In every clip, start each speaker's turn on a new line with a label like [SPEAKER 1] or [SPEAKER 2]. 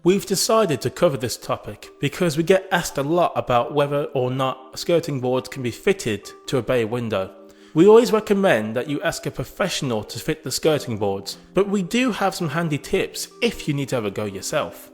[SPEAKER 1] We've decided to cover this topic because we get asked a lot about whether or not skirting boards can be fitted to a bay window. We always recommend that you ask a professional to fit the skirting boards, but we do have some handy tips if you need to have a go yourself.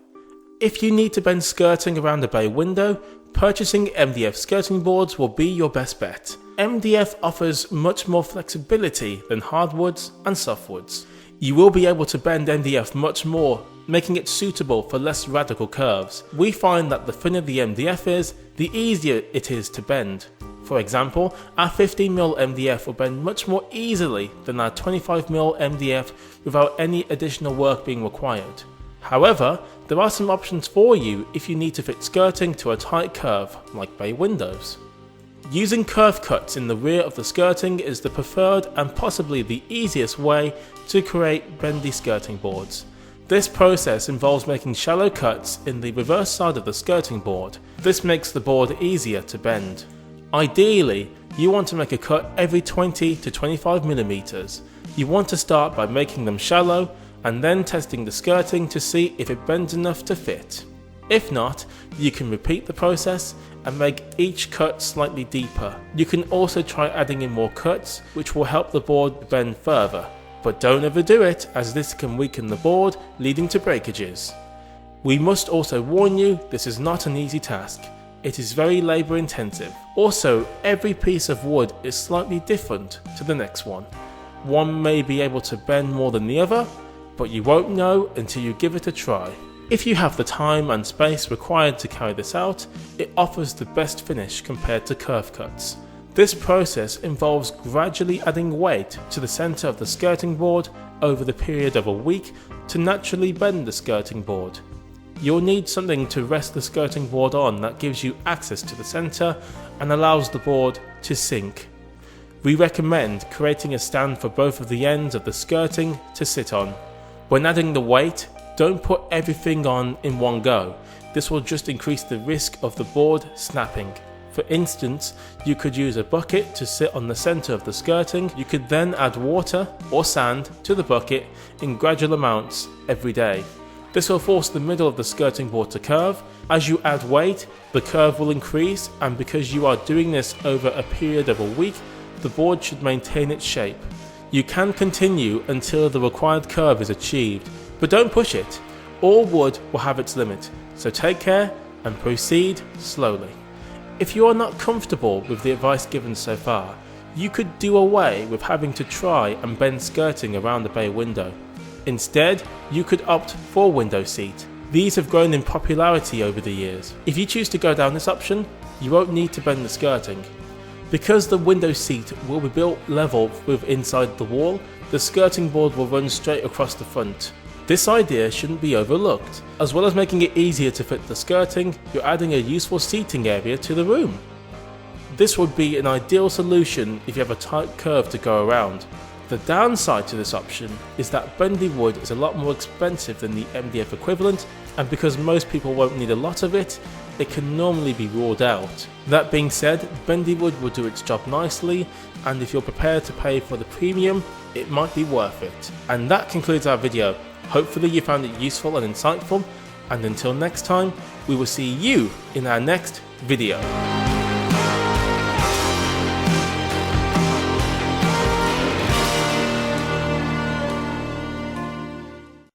[SPEAKER 1] If you need to bend skirting around a bay window, purchasing MDF skirting boards will be your best bet. MDF offers much more flexibility than hardwoods and softwoods. You will be able to bend MDF much more, making it suitable for less radical curves. We find that the thinner the MDF is, the easier it is to bend. For example, our 15mm MDF will bend much more easily than our 25mm MDF without any additional work being required. However, there are some options for you if you need to fit skirting to a tight curve, like bay windows. Using curve cuts in the rear of the skirting is the preferred and possibly the easiest way to create bendy skirting boards. This process involves making shallow cuts in the reverse side of the skirting board. This makes the board easier to bend. Ideally, you want to make a cut every 20 to 25mm. You want to start by making them shallow and then testing the skirting to see if it bends enough to fit. If not, you can repeat the process and make each cut slightly deeper. You can also try adding in more cuts, which will help the board bend further. But don't overdo it, as this can weaken the board, leading to breakages. We must also warn you, this is not an easy task. It is very labour intensive. Also, every piece of wood is slightly different to the next one. One may be able to bend more than the other, but you won't know until you give it a try. If you have the time and space required to carry this out, it offers the best finish compared to curve cuts. This process involves gradually adding weight to the centre of the skirting board over the period of a week to naturally bend the skirting board. You'll need something to rest the skirting board on that gives you access to the centre and allows the board to sink. We recommend creating a stand for both of the ends of the skirting to sit on. When adding the weight, don't put everything on in one go. This will just increase the risk of the board snapping. For instance, you could use a bucket to sit on the centre of the skirting. You could then add water or sand to the bucket in gradual amounts every day. This will force the middle of the skirting board to curve. As you add weight, the curve will increase, and because you are doing this over a period of a week, the board should maintain its shape. You can continue until the required curve is achieved, but don't push it. All wood will have its limit, so take care and proceed slowly. If you are not comfortable with the advice given so far, you could do away with having to try and bend skirting around the bay window. Instead, you could opt for window seat. These have grown in popularity over the years. If you choose to go down this option, you won't need to bend the skirting. Because the window seat will be built level with inside the wall, the skirting board will run straight across the front. This idea shouldn't be overlooked. As well as making it easier to fit the skirting, you're adding a useful seating area to the room. This would be an ideal solution if you have a tight curve to go around. The downside to this option is that Bendywood is a lot more expensive than the MDF equivalent, and because most people won't need a lot of it, it can normally be ruled out. That being said, Bendywood will do its job nicely, and if you're prepared to pay for the premium, it might be worth it. And that concludes our video. Hopefully you found it useful and insightful, and until next time, we will see you in our next video.